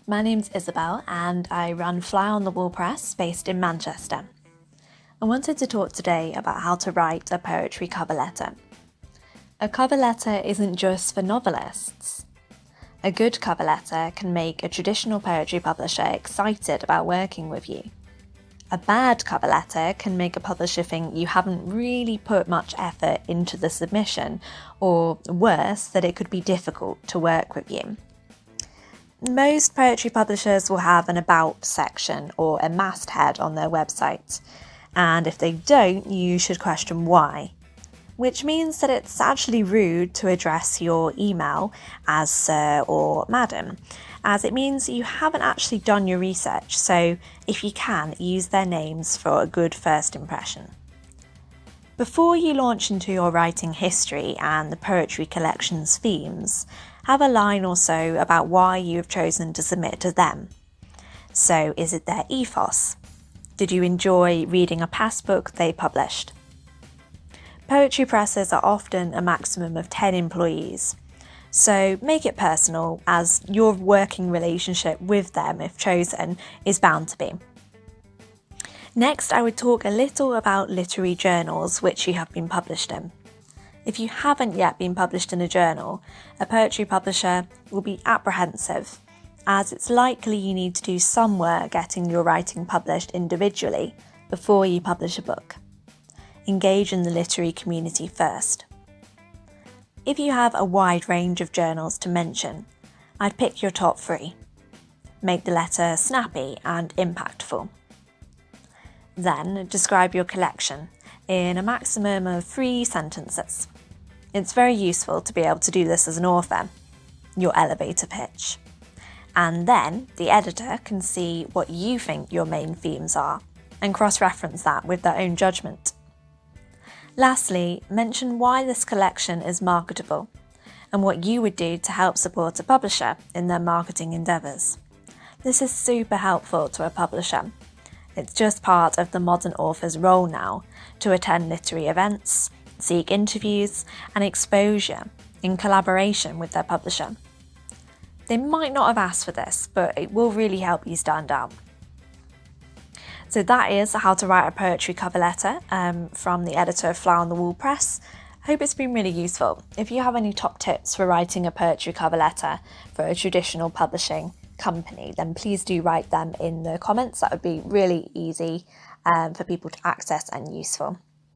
My name's Isabel and I run Fly on the Wall Press based in Manchester. I wanted to talk today about how to write a poetry cover letter. A cover letter isn't just for novelists. A good cover letter can make a traditional poetry publisher excited about working with you. A bad cover letter can make a publisher think you haven't really put much effort into the submission, or worse, that it could be difficult to work with you. Most poetry publishers will have an about section or a masthead on their website, and if they don't, you should question why. Which means that it's actually rude to address your email as sir or madam, as it means you haven't actually done your research, so if you can, use their names for a good first impression. Before you launch into your writing history and the poetry collection's themes, have a line or so about why you have chosen to submit to them. So, is it their ethos? Did you enjoy reading a past book they published? Poetry presses are often a maximum of 10 employees, so make it personal, as your working relationship with them, if chosen, is bound to be. Next, I would talk a little about literary journals which you have been published in. If you haven't yet been published in a journal, a poetry publisher will be apprehensive, as it's likely you need to do some work getting your writing published individually before you publish a book. Engage in the literary community first. If you have a wide range of journals to mention, I'd pick your top 3. Make the letter snappy and impactful. Then describe your collection in a maximum of 3 sentences. It's very useful to be able to do this as an author, your elevator pitch. And then the editor can see what you think your main themes are and cross-reference that with their own judgment. Lastly, mention why this collection is marketable and what you would do to help support a publisher in their marketing endeavours. This is super helpful to a publisher. It's just part of the modern author's role now to attend literary events, seek interviews and exposure in collaboration with their publisher. They might not have asked for this, but it will really help you stand out. So that is how to write a poetry cover letter from the editor of Fly on the Wall Press. Hope it's been really useful. If you have any top tips for writing a poetry cover letter for a traditional publishing company, then please do write them in the comments. That would be really easy for people to access and useful.